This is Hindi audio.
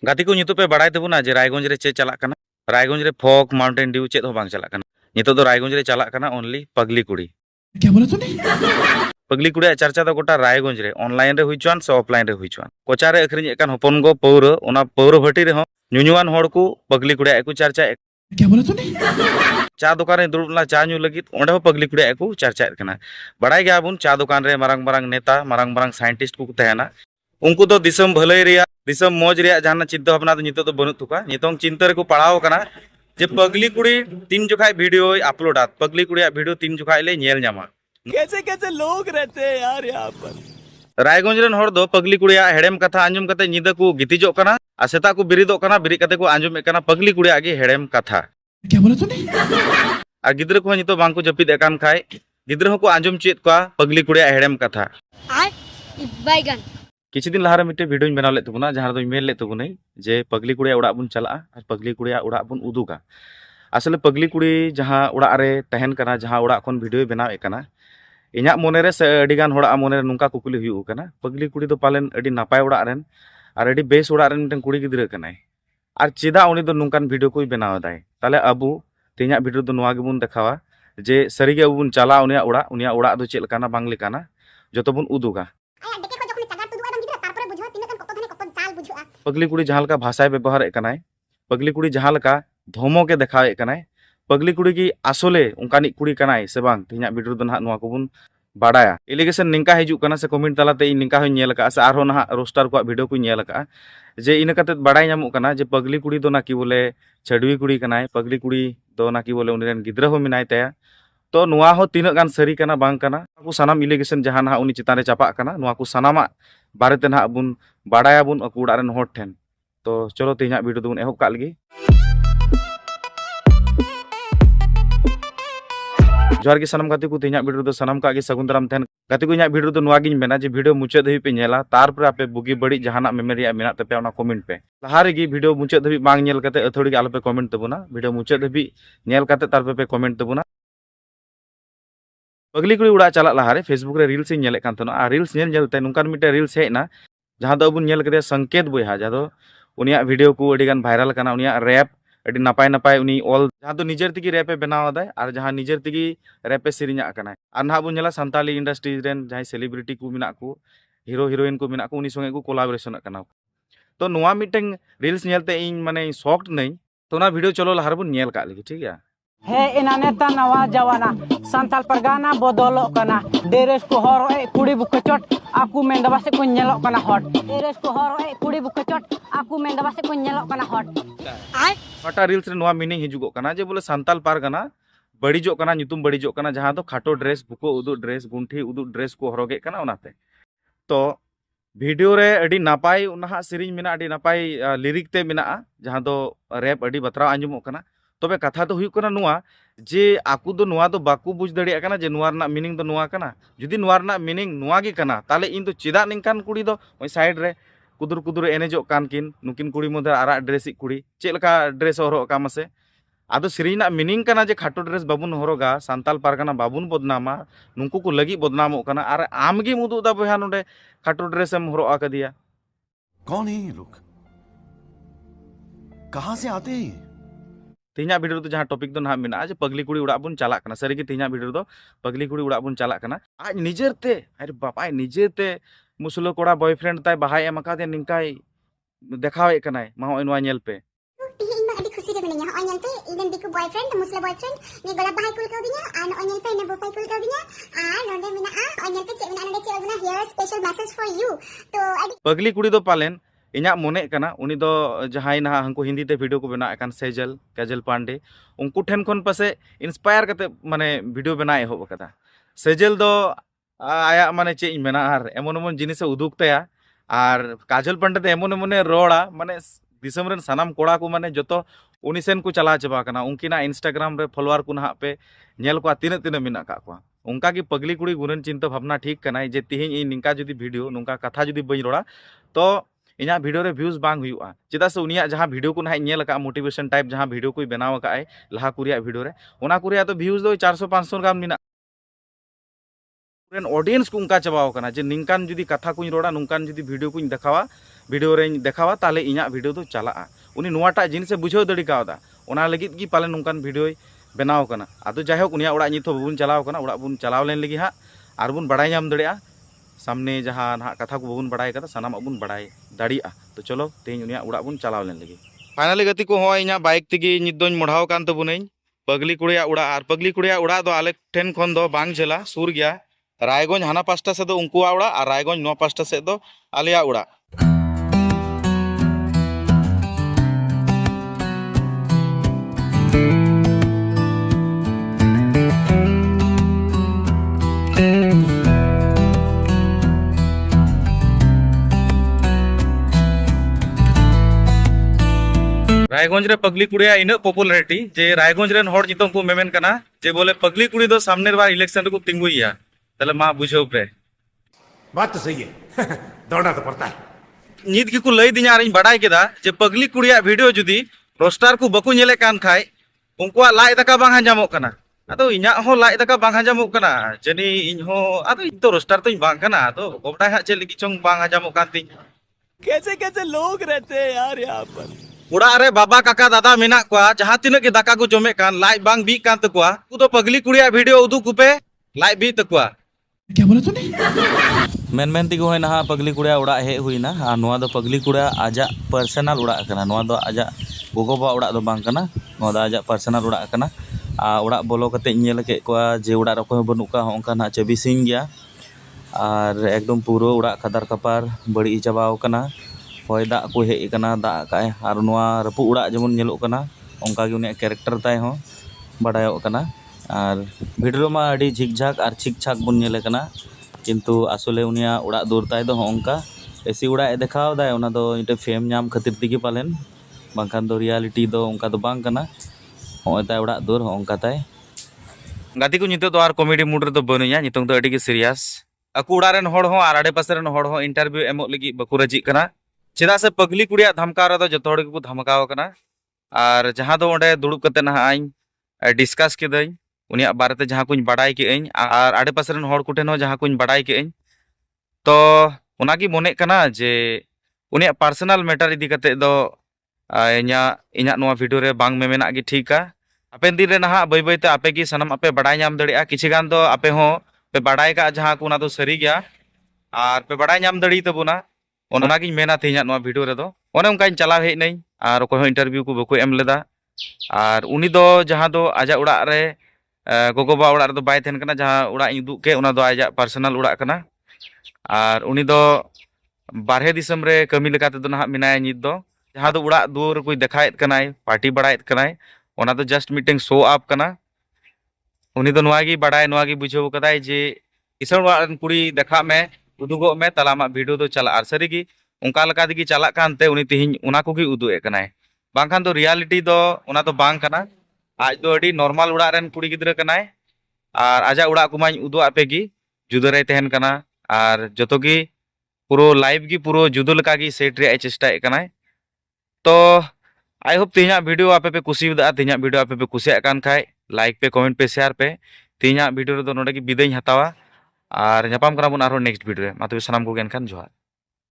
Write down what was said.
गाती को नितो पे बड़ाई तबुना जे रायगंज रे चे चलाक कना रायगंज रे फॉक माउंटेन ड्यू चेद हो बांग चलाक कना नितो दो रायगंज रे चलाक कना ओनली पगली कुड़ी। क्या बोला तूने? पगली कुड़ी चर्चा दो गोटा रायगंज रे ऑनलाइन रे हुईचुआन से ऑफलाइन रे हुईचुआन कोचा रे अखरिन एकान होपन गो पौर ओना पौर भटी रे हो न्यूनुआन होड़ को पगली कुड़ी को चर्चा क्या बोला तूने? चा दुकान रे दुरुबला चा न्यू लगित ओंडे हो पगली कुड़ी को चर्चा कना बड़ाई गया बुन चा दुकान रे मारंग मारंग नेता मारंग मारंग साइंटिस्ट को तहना उनको तो दिसम भलई रिया दिसम मौज रिया जहां चिंता भावना तो नितो तो बनु तुका नितोंग चिंता रे को पड़ाव कना जे पगली कुड़ी तीन जुखाय वीडियो अपलोड पगली कुड़ी वीडियो तीन जुखाय ले नेल जामा। कैसे कैसे लोग रहते हैं यार यहाँ पर। रायगंज रेन होड़ दो पगली कुड़ी हेड़ेम कथा आंजम कते निदा को गितिजो कना आ सेता को बिरिदो कना बिरिद कते को आंजम कना पगली कुड़ी आगे हेड़ेम कथा। क्या बोला तूने? आ गिद्र को नितो बांको जपिद एकान खाय गिद्र को आंजम चेत को पगली कुड़ी हेड़ेम कथा। बैगन किसी दिन लहारे मिट्टे वीडियो बनाव ले तबुना जहां दो मेल ले तबुनै जे पगली कुड़ी उड़ा बुन चला और पगली कुड़ी उड़ा बुन उदुगा असले पगली कुड़ी जहां उड़ा रे तहन कना जहां उड़ा खन वीडियो बनाव कना इन्या मोने रे से अडिगान होड़ा मोने रे नुंका कुकुली हुयु कना पगली कुड़ी दो पालन अडी नापाय उड़ा रेन और अडी बेस उड़ा रेन मिटन कुड़ी गिद्रा कनाय और चेदा उनी दो नुंकान वीडियो को बनाव दाय ताले अबु तेन्या वीडियो दो नुआ गेबुन देखावा जे सरीगे अबु बुन चला उनिया उड़ा दो चेल काना बांग लेकाना जतो बुन उदुगा। पगली कुड़ी जहां लका भाषाय व्यवहार कनाय पगली कुड़ी जहां लका धमो के देखावे कनाय पगली कुड़ी की आसोले उनकानी कुड़ी कनाय से बांग तेन्या वीडियो दो ना नुआ को बुन बाडाया एलिगेशन निंका हिजुक कना से कमेंट तालाते इन निंका होय नेल का से आरो ना रोस्टार को वीडियो को नेल का जे इन कते बाडाय नामुक कना जे पगली कुड़ी दो ना की बोले छडवी कुड़ी कनाय पगली कुड़ी दो ना की बोले उनिरेन गिद्रा हो मिनाय ताया तो नुआ हो तीना गान सरी कना बांग कना को सानाम इलिगेशन जहां ना उनी चितान रे चापा कना नुआ को सानामा बारेते ना बुन बाडाया बुन अकु उड़ा रेन होड़ ठेन। तो चलो तेन्या वीडियो दोन एहब का लगी जोहार के सनम गाते को तेन्या वीडियो दो सनम का सगुन दाराम तहन गाते को इन्या वीडियो दो नुआ गिन मेना जे वीडियो मुचाद धबी पे नेला तारपर आपे बुगी बड़ी जहाना मेमोरी मेना तपे ओना कमेंट पे लहा रेगी वीडियो मुचाद धबी बांग नेल कते अथोड़ी आलो पे कमेंट तबुना वीडियो मुचाद धबी नेल कते तारपर पे कमेंट तबुना। पगली कुड़ी उड़ा चला लहा रे फेसबुक रे रील्स इन नेले कान तनो आ रील्स नेल नेलते नुकान मिटे रील्स हेना जहां दो अबुन नेल कते संकेत बोयहा जहां दो उनिया वीडियो को अडी गान वायरल कना उनिया रैप अडी नपाय नपाय उनी ऑल जहां दो निजर तिगी रैप बनाव दाय और जहां निजर तिगी रैप सिरिञा कना और ना बुन नेला संताली इंडस्ट्री रेन जहां सेलिब्रिटी को मिना को हीरो हीरोइन को मिना को उनी संगे को कोलाबोरेशन कना तो नुआ मिटेंग रील्स नेलते इन माने शॉक्ड नहीं तो ना वीडियो चलो लहार बुन नेल का लगी ठीक है। है ina neta nawa jawana santal pergana bodolok kana deres ko horo kudi bukacot aku menda base ko nyelok kana hot deres ko horo kudi bukacot aku menda base ko nyelok kana hot ai हटा रील्स रे नुआ मीनिंग हिजुगो कना जे बोले संताल पारगना बड़ीजो कना nyutum बड़ीजो कना जहां तो खाटो ड्रेस बुको उदु ड्रेस गुंठी उदु ड्रेस को हरोगे कना ओनाते तो वीडियो रे अडी नापाय उनहा सिरिंज मिना अडी नापाय लिरिक ते मिना जहां दो रैप अडी बतरा आंजमो कना तबे कथा तो हुयु कना नुआ जे आकु दो नुआ तो बाकु बुझ दड़िया कना जे नुआ रना मीनिंग दो नुआ कना जुदी नुआ रना मीनिंग नुआ गे कना ताले इन तो चेदा निंकान कुड़ी दो ओय साइड रे कुदुर कुदुर एनेजो कान किन नुकिन कुड़ी मधे आरा ड्रेस कुड़ी चेलका ड्रेस हरो का मसे आदो सिरिना मीनिंग कना जे खाटो ड्रेस बाबुन हरोगा सांताल पारगना बाबुन बदनामा नुंकु को लगी बदनामो कना आर आमगे मुदु दा बहा नोडे खाटो ड्रेस एम हरो आकदिया। कौन है ये लोग? कहां से आते हैं? तेन्या वीडियो तो जहां टॉपिक दो ना मेना जे पगली कुड़ी उड़ा बुन चला कना सरी की तेन्या वीडियो दो पगली कुड़ी उड़ा बुन चला कना आज निजेरते अरे बाप आई निजेरते मुसलो कोड़ा बॉयफ्रेंड ताय बाहाय एम का दे निंकाय देखावे कनाय मा होय नवा नेल पे तिहिन मा अडी खुशी रे मिनिया होय नेलते इदन दिकु बॉयफ्रेंड मुसला बॉयफ्रेंड ने गला बाहाय कुल कर दिया आ होय नेलते ने बोफाय कुल कर दिया आ नोंदे मिना आ होय नेलते चे मिना नोंदे चे बना here special message for you तो अडी पगली कुड़ी दो पालेन इन्या मोने कना उनी दो जहां ना हंको हिंदी ते वीडियो को बना एकान सेजल काजल पांडे उनको ठेन खन पासे इंस्पायर कते माने वीडियो बना एहो कदा सेजल दो आया माने चे मेना आर एमन एमन जिनिस उदुक तया और काजल पांडे ते एमन एमन रोड़ा माने दिसम रेन सानाम कोड़ा को माने जतो उनी सेन को चला चबा कना उनकिना इंस्टाग्राम रे फॉलोअर को ना पे नेल को तीन तीन मिना का को उनका की पगली कुड़ी गुरन चिंता भावना ठीक कना जे तिहिन इ निंका जदी वीडियो नुंका कथा जदी बई रोड़ा तो इना वीडियो रे व्यूज बांग हुआ चेदा से उनिया जहां वीडियो को ना नेल का मोटिवेशन टाइप जहां वीडियो को बनाव का है लहा कुरिया वीडियो रे ओना कुरिया तो व्यूज दो 400-500 गान मिना ऑडियंस को उनका चबाव कना जे निंकान जदी कथा को रोड़ा नुंकान जदी वीडियो को देखावा वीडियो रे देखावा ताले इᱧा वीडियो दो चला उनी नोवाटा जिनिस बुझाव दड़ी कावदा ओना लगित की पाले नोंकान वीडियो बनाव कना आदो जायहोक उनिया उड़ा नित बाबुन चलाव कना उड़ा बुन चलाव लेन लगी हा आर बुन बड़ाय नाम दड़िया सामने जहां ना कथा को बाबुन बड़ाय कदा सनाम बुन बड़ाय दाड़िया तो चलो तेज उनिया उड़ा बुन चलाव लेन लगी फाइनली गति को हो इᱧा बाइक तेगी नित दोन मोढ़ाव कान तबुनई पगली कुड़िया उड़ा आर पगली कुड़िया उड़ा दो आले ठेन खन दो बांग झेला सुर गया रायगंज हाना पास्टा से दो उनकुआ उड़ा और रायगंज नो पास्टा से दो आलिया उड़ा रायगंज रे पगली कुड़िया इन पॉपुलरिटी जे रायगंज रेन हर नितों को मेमेन कना जे बोले पगली कुड़ी दो सामने बार इलेक्शन रे को तिंगुइया तले मा बुझाव पे बात तो सही है दौड़ना तो पड़ता है नित की को लई दिया आरिन बड़ाई केदा जे पगली कुड़िया वीडियो जुदी रोस्टार को बकु नेले कान खाय उनकुआ लाइ दाका बांग हजामो कना आदो इᱧा हो लाइ दाका बांग हजामो कना जनी इन हो आदो इन तो रोस्टार तो बांग कना आदो गोबडा हा चेल की चोंग बांग हजामो कान ती कैसे कैसे लोग रहते हैं यार यहाँ पर उड़ा रे बाबा काका दादा मेना कोआ जहां तिना के दाका को जमे कान लाइ बांग बी कान तकुआ कु तो पगली कुड़िया वीडियो उदु कुपे लाइ बी तकुआ क्या बोला तूने मेन तिगो है ना पगली कुड़िया उड़ा हे हुईना आ नोआ दो पगली कुड़िया आजा पर्सनल उड़ा कना नोआ दो आजा गोगोबा उड़ा दो बांग कना नोआ दो आजा पर्सनल उड़ा कना आ उड़ा बोलो कते नेल के कोआ जे उड़ा रको बनुका होंका ना चबी सिंग गया और एकदम पूरो उड़ा कदर कपार बड़ी चाबाव कना होय दा को हे कना दा काय और नोआ रपु उड़ा जेमन नेलो कना ओंका गे उनिया कैरेक्टर ताय हो बडायो कना और वीडियो मा अडी झिकझाक और छिकछाक बुन नेले कना किंतु आसले उनिया उड़ा दूर ताय दो होंका एसी उड़ा देखाव दाय ओना दो इटे फेम नाम खातिर तिगी पालेन बांखान दो रियलिटी दो ओंका दो बांग कना होय ताय उड़ा दूर होंका ताय गाती को नितो तो आर कॉमेडी मूड रे तो बनुया नितों तो अडी के सीरियस अकु उड़ा रेन हड़ हो आर आडे पासे रेन हड़ हो इंटरव्यू एमो लगी बकु रजी कना चेदा से पगली कुड़िया धमकाव रे जो हड़ को धमकाव कना और जहां दो ओंडे दुड़ुब कते ना आइन डिस्कस केदई उनिया बारेते जहां कुछ बड़ाई के अई और आडे पासे रेन हड़ कुठेन हो जहां कुछ बड़ाई के अई तो उनागी मोने कना जे उनिया पर्सनल मैटर इदी कते दो इᱧᱟ नोआ वीडियो रे बांग मेमेना गी ठीका आपेन दिन रे नहा बई बईते आपे की सनम आपे बड़ाई नाम दड़िया किछि गान दो आपे हो पे बड़ाई का जहां को ना तो सरी गया और पे बड़ाई नाम दड़ी तबुना ओनागी मेना तेइᱧा नोआ वीडियो रे दो ओने उनकाइन चलाव हेज नई और कोई इंटरव्यू को बको एम लेदा और उनी दो जहां दो आजा उड़ा रे गोगोबा उड़ा रे दो बाय थेन कना जहां उड़ा इदु के ओना दो आजा पर्सनल उड़ा कना और उनी दो बारहे दिसम रे कमी लेका ते दो ना मिनाय नित दो जहां दो उड़ा दूर कोई देखायत कनाय पार्टी बड़ायत कनाय ओना दो जस्ट मीटिंग शो अप कना उनी दो नोआगी बड़ाय नोआगी बुझाव कदाय जे इसन उड़ा रन कुड़ी देखा में उदुगो में तलामा वीडियो दो चला आर सरीगी उनका लका दिगी चला कानते उनी तिहिन उना को गी उदु ए कनाय बांखान दो रियलिटी दो उना तो बांग कना आज दो अडी नॉर्मल उड़ा रन कुड़ी गिद्रा कनाय और आजा उड़ा कुमाई उदु आपेगी जुदा रे तहन कना और जतो गी पुरो लाइव गी पुरो जुदो लका गी सेट रे चेष्टा ए कनाय तो आई होप तिहिना वीडियो आपे पे कुसी दा तिहिना वीडियो आपे पे कुसिया कान खाय लाइक पे कमेंट पे शेयर पे तिहिना वीडियो रे दो नोडे गी बिदाई हतावा और ᱧᱟᱯᱟᱢ ᱠᱟᱱᱟ ᱵᱚᱱ ᱟᱨᱦᱚᱸ नेक्स्ट वीडियो रे मा तबे सनाम को गेन खान जोहार।